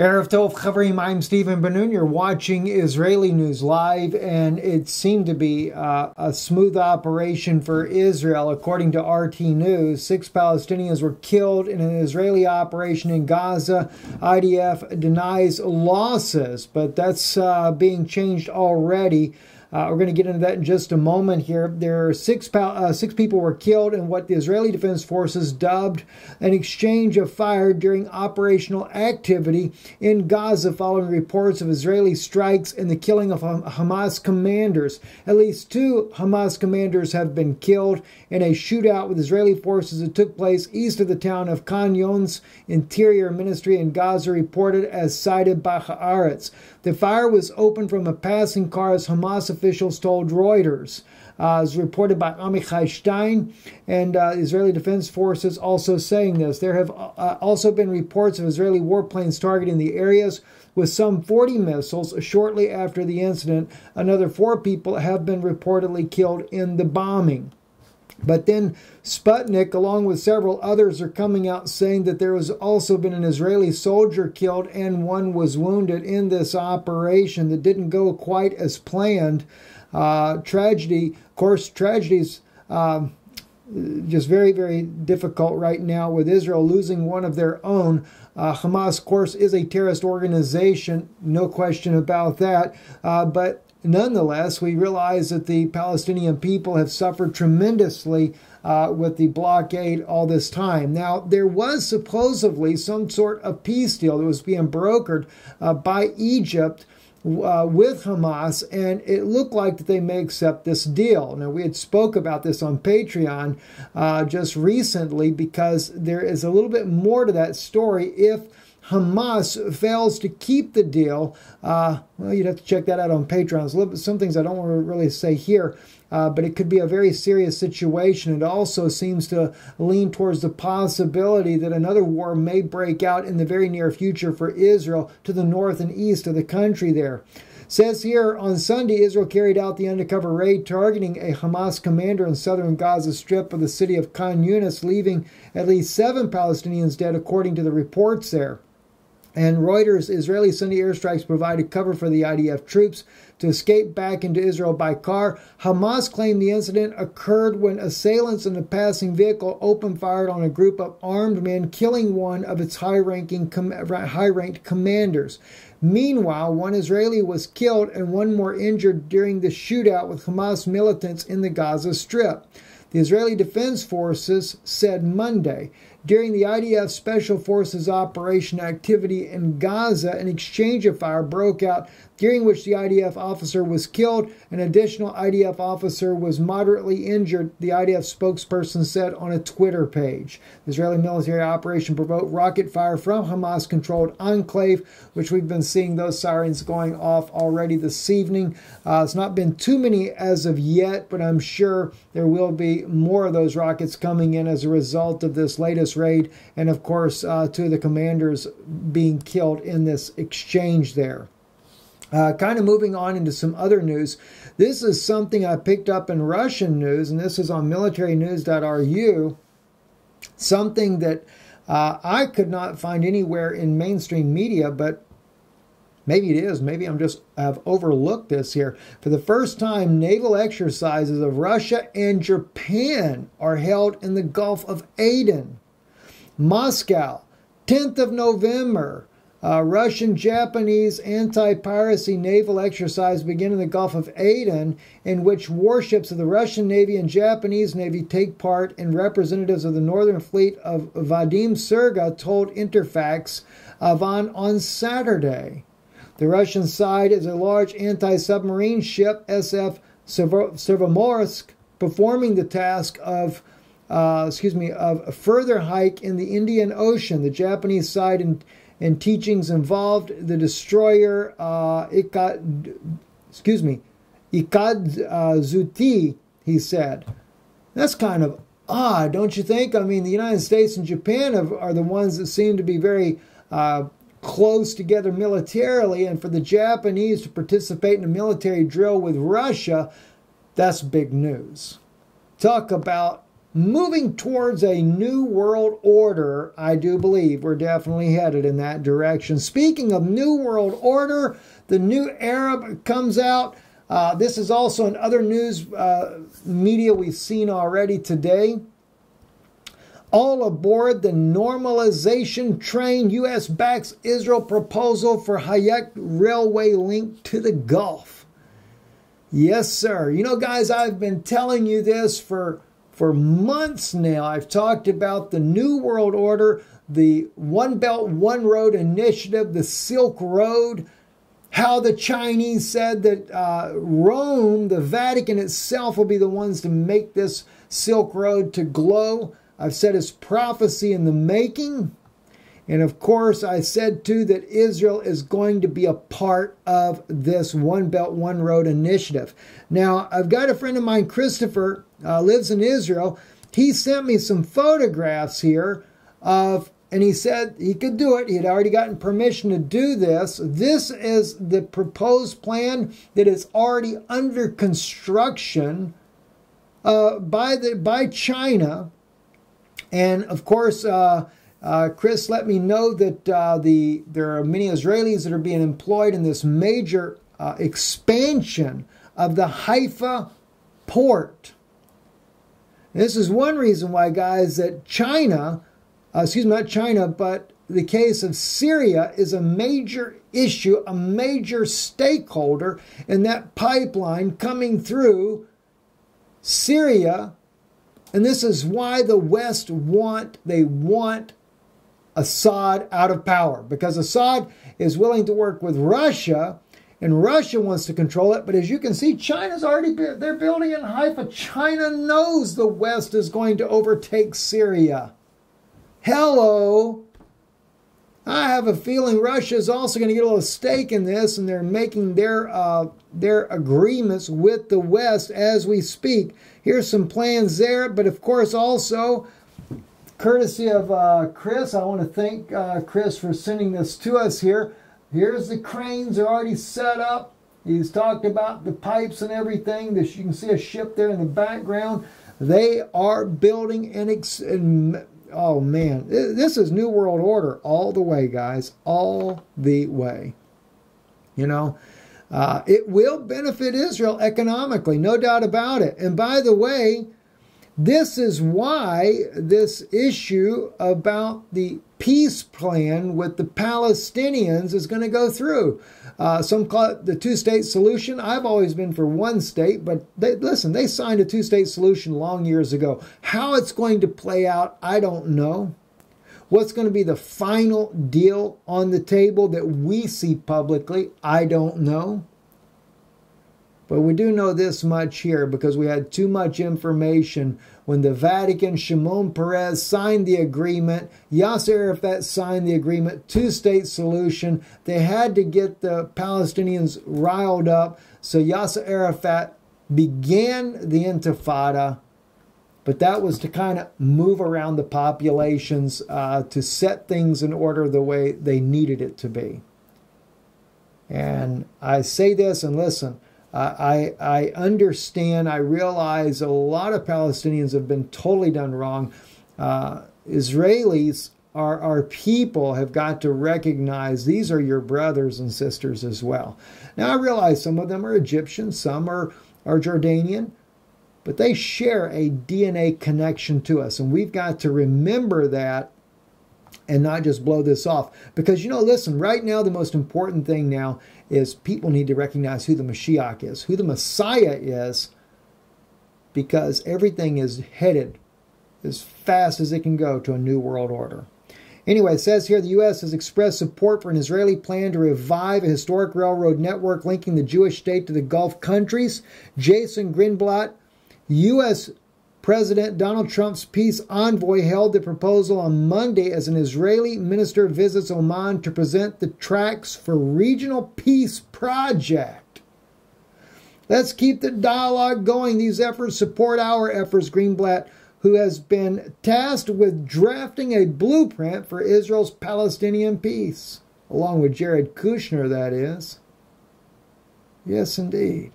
Erev Tov Chavrim, I'm Stephen Ben-Nun. You're watching Israeli News Live, and it seemed to be a smooth operation for Israel. According to RT News, 6 Palestinians were killed in an Israeli operation in Gaza. IDF denies losses, but that's being changed already. We're going to get into that in just a moment here. There are six people were killed in what the Israeli Defense Forces dubbed an exchange of fire during operational activity in Gaza following reports of Israeli strikes and the killing of Hamas commanders. At least 2 Hamas commanders have been killed in a shootout with Israeli forces that took place east of the town of Khan Younis. Interior Ministry in Gaza reported as cited by Haaretz. The fire was opened from a passing car, as Hamas officials told Reuters. As reported by Amichai Stein, and Israeli Defense Forces also saying this. There have also been reports of Israeli warplanes targeting the areas with some 40 missiles. Shortly after the incident, another 4 people have been reportedly killed in the bombing. But then Sputnik, along with several others, are coming out saying that there has also been an Israeli soldier killed and 1 was wounded in this operation that didn't go quite as planned. Tragedy, of course, tragedy's just very, very difficult right now with Israel losing one of their own. Hamas, of course, is a terrorist organization, no question about that. But nonetheless, we realize that the Palestinian people have suffered tremendously with the blockade all this time. Now, there was supposedly some sort of peace deal that was being brokered by Egypt with Hamas, and it looked like that they may accept this deal. Now, we had spoke about this on Patreon just recently, because there is a little bit more to that story. If Hamas fails to keep the deal, well, you'd have to check that out on Patreon. Some things I don't want to really say here, but it could be a very serious situation. It also seems to lean towards the possibility that another war may break out in the very near future for Israel to the north and east of the country there. Says here, on Sunday, Israel carried out the undercover raid targeting a Hamas commander in southern Gaza Strip of the city of Khan Younis, leaving at least 7 Palestinians dead, according to the reports there. And Reuters, Israeli Sunday airstrikes provided cover for the IDF troops to escape back into Israel by car. Hamas claimed the incident occurred when assailants in a passing vehicle opened fire on a group of armed men, killing one of its high-ranked commanders. Meanwhile, 1 Israeli was killed and 1 more injured during the shootout with Hamas militants in the Gaza Strip. The Israeli Defense Forces said Monday. During the IDF Special Forces operation activity in Gaza, an exchange of fire broke out, during which the IDF officer was killed. An additional IDF officer was moderately injured, the IDF spokesperson said on a Twitter page. The Israeli military operation provoked rocket fire from Hamas-controlled enclave, which we've been seeing those sirens going off already this evening. It's not been too many as of yet, but I'm sure there will be more of those rockets coming in as a result of this latest raid, and of course 2 of the commanders being killed in this exchange there. Kind of moving on into some other news. This is something I picked up in Russian news, and this is on militarynews.ru. Something that I could not find anywhere in mainstream media, but maybe it is. Maybe I've overlooked this here. For the first time, naval exercises of Russia and Japan are held in the Gulf of Aden. Moscow, 10th of November. Russian-Japanese anti-piracy naval exercise begin in the Gulf of Aden, in which warships of the Russian Navy and Japanese Navy take part, and representatives of the Northern Fleet of Vadim Serga told Interfax Avan on Saturday. The Russian side is a large anti-submarine ship, SF Severomorsk, performing the task of further hike in the Indian Ocean. The Japanese side and teachings involved the destroyer Ikadzuti, he said. That's kind of odd, don't you think? I mean, the United States and Japan are the ones that seem to be very close together militarily, and for the Japanese to participate in a military drill with Russia, that's big news. Talk about moving towards a new world order. I do believe we're definitely headed in that direction. Speaking of new world order, the new Arab comes out. This is also in other news media we've seen already today. All aboard the normalization train. U.S. backs Israel proposal for Hayek railway link to the Gulf. Yes, sir. You know, guys, I've been telling you this for months now. I've talked about the New World Order, the One Belt, One Road initiative, the Silk Road, how the Chinese said that Rome, the Vatican itself, will be the ones to make this Silk Road to glow. I've said it's prophecy in the making. And of course, I said too that Israel is going to be a part of this One Belt, One Road initiative. Now, I've got a friend of mine, Christopher, lives in Israel. He sent me some photographs here of, and he said he could do it. He had already gotten permission to do this. This is the proposed plan that is already under construction by China. And of course, Chris let me know that there are many Israelis that are being employed in this major expansion of the Haifa port. This is one reason why, guys, that China, not China, but the case of Syria is a major issue, a major stakeholder in that pipeline coming through Syria. And this is why the West want Assad out of power, because Assad is willing to work with Russia, and Russia wants to control it. But as you can see, China's already, they're building in Haifa. China knows the West is going to overtake Syria. Hello. I have a feeling Russia is also going to get a little stake in this, and they're making their agreements with the West as we speak. Here's some plans there, but of course also, courtesy of Chris, I want to thank Chris for sending this to us here. Here's the cranes are already set up. He's talked about the pipes and everything. You can see a ship there in the background. They are building and oh man, this is New World Order all the way, guys, all the way. You know, it will benefit Israel economically, no doubt about it. And by the way, this is why this issue about the peace plan with the Palestinians is going to go through. Some call it the two-state solution. I've always been for one state, but they signed a two-state solution long years ago. How it's going to play out, I don't know. What's going to be the final deal on the table that we see publicly, I don't know. But we do know this much here because we had too much information when the Vatican, Shimon Peres signed the agreement, Yasser Arafat signed the agreement, two-state solution. They had to get the Palestinians riled up. So Yasser Arafat began the Intifada, but that was to kind of move around the populations to set things in order the way they needed it to be. And I say this, and listen, I understand, I realize a lot of Palestinians have been totally done wrong. Israelis, our people, have got to recognize these are your brothers and sisters as well. Now, I realize some of them are Egyptian, some are Jordanian, but they share a DNA connection to us, and we've got to remember that and not just blow this off. Because, you know, listen, right now the most important thing now is people need to recognize who the Mashiach is, who the Messiah is, because everything is headed as fast as it can go to a new world order. Anyway, it says here the U.S. has expressed support for an Israeli plan to revive a historic railroad network linking the Jewish state to the Gulf countries. Jason Greenblatt, U.S. President Donald Trump's peace envoy, held the proposal on Monday as an Israeli minister visits Oman to present the tracks for regional peace project. Let's keep the dialogue going. These efforts support our efforts, Greenblatt, who has been tasked with drafting a blueprint for Israel's Palestinian peace, along with Jared Kushner, that is. Yes, indeed.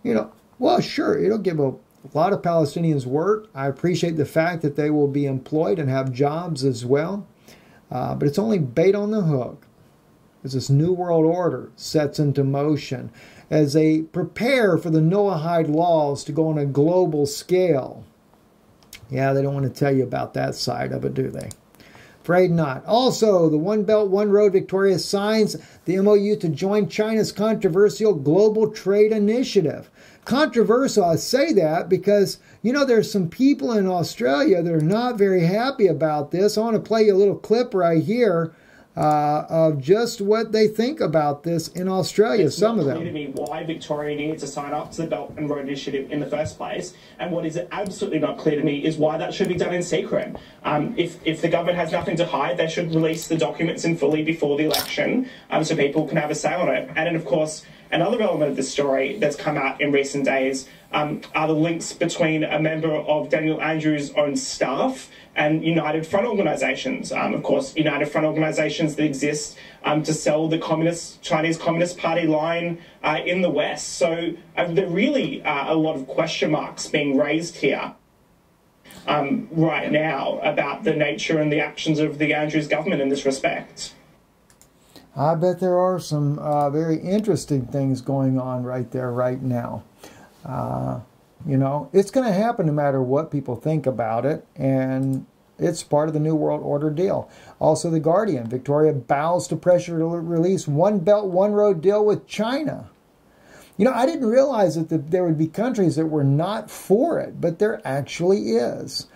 You know, well, sure, it'll give A lot of Palestinians work. I appreciate the fact that they will be employed and have jobs as well. But it's only bait on the hook as this New World Order sets into motion, as they prepare for the Noahide laws to go on a global scale. Yeah, they don't want to tell you about that side of it, do they? Afraid not. Also, the One Belt, One Road Victoria signs the MOU to join China's controversial Global Trade Initiative. Controversial, I say that because, you know, there's some people in Australia that are not very happy about this. I want to play you a little clip right here of just what they think about this in Australia, some of them. It's not clear to me why Victoria needed to sign up to the Belt and Road Initiative in the first place, and what is absolutely not clear to me is why that should be done in secret. If the government has nothing to hide, they should release the documents in fully before the election so people can have a say on it. And then, of course, another element of the story that's come out in recent days are the links between a member of Daniel Andrews' own staff and United Front organisations. Of course, United Front organisations that exist to sell the Chinese Communist Party line in the West. So there really are a lot of question marks being raised here right now about the nature and the actions of the Andrews government in this respect. I bet there are some very interesting things going on right there right now. You know, it's going to happen no matter what people think about it, and it's part of the New World Order deal. Also, The Guardian, Victoria bows to pressure to release One Belt, One Road deal with China. You know, I didn't realize that there would be countries that were not for it, but there actually is.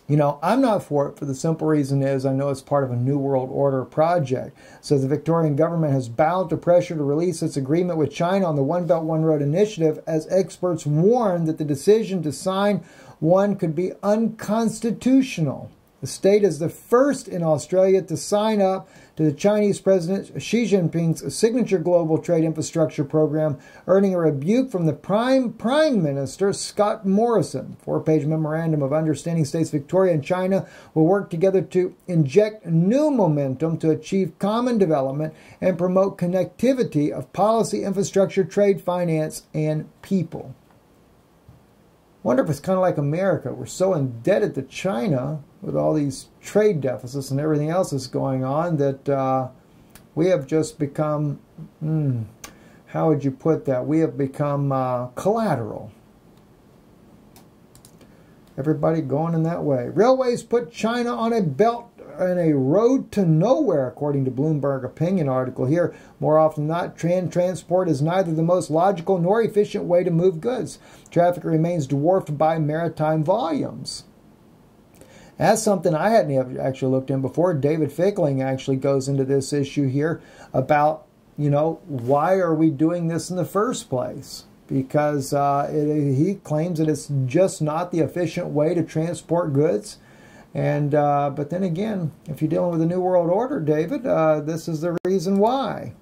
You know, I'm not for it for the simple reason is I know it's part of a New World Order project. So the Victorian government has bowed to pressure to release its agreement with China on the One Belt, One Road initiative, as experts warn that the decision to sign one could be unconstitutional. The state is the first in Australia to sign up to the Chinese President Xi Jinping's signature global trade infrastructure program, earning a rebuke from the Prime Minister Scott Morrison. 4-page memorandum of understanding states Victoria and China will work together to inject new momentum to achieve common development and promote connectivity of policy, infrastructure, trade, finance, and people. Wonder if it's kind of like America. We're so indebted to China with all these trade deficits and everything else that's going on that we have just become, how would you put that? We have become collateral. Everybody going in that way. Railways put China on a belt and a road to nowhere, according to Bloomberg opinion article here. More often than not, transport is neither the most logical nor efficient way to move goods. Traffic remains dwarfed by maritime volumes. That's something I hadn't actually looked in before. David Fickling actually goes into this issue here about, you know, why are we doing this in the first place? Because he claims that it's just not the efficient way to transport goods. And but then again, if you're dealing with a New World Order, David, this is the reason why.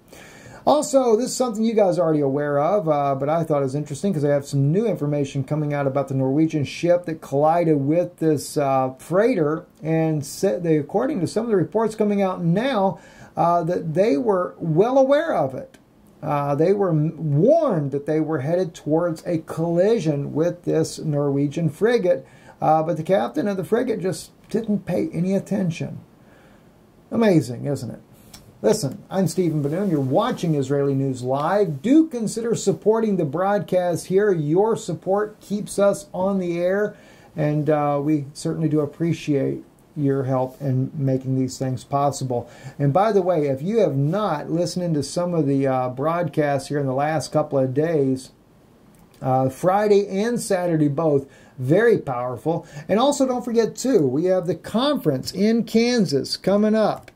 Also, this is something you guys are already aware of, but I thought it was interesting because I have some new information coming out about the Norwegian ship that collided with this freighter, and according to some of the reports coming out now, that they were well aware of it. They were warned that they were headed towards a collision with this Norwegian frigate, but the captain of the frigate just didn't pay any attention. Amazing, isn't it? Listen, I'm Stephen Benoon. You're watching Israeli News Live. Do consider supporting the broadcast here. Your support keeps us on the air, and we certainly do appreciate your help in making these things possible. And by the way, if you have not listened to some of the broadcasts here in the last couple of days, Friday and Saturday both, very powerful. And also don't forget too, we have the conference in Kansas coming up.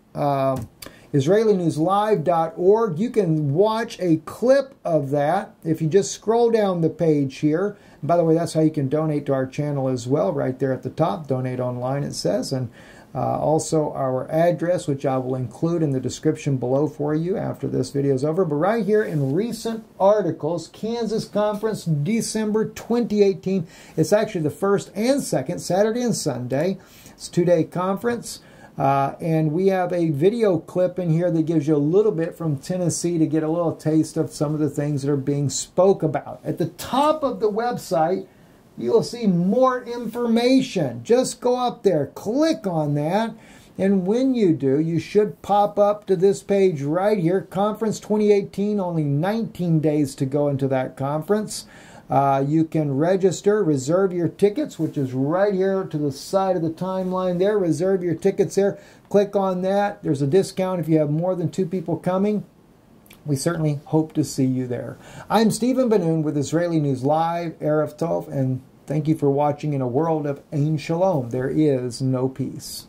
IsraeliNewsLive.org. You can watch a clip of that if you just scroll down the page here. And by the way, that's how you can donate to our channel as well, right there at the top. Donate online, it says. And also our address, which I will include in the description below for you after this video is over. But right here in recent articles, Kansas Conference, December 2018. It's actually the first and second, Saturday and Sunday. It's a 2-day conference. And we have a video clip in here that gives you a little bit from Tennessee to get a little taste of some of the things that are being spoke about. At the top of the website, you'll see more information. Just go up there, click on that, and when you do, you should pop up to this page right here, Conference 2018, only 19 days to go into that conference. You can register, reserve your tickets, which is right here to the side of the timeline there. Reserve your tickets there. Click on that. There's a discount if you have more than 2 people coming. We certainly hope to see you there. I'm Stephen Ben-Nun with Israeli News Live, Erev Tov, and thank you for watching. In a world of Ein Shalom, there is no peace.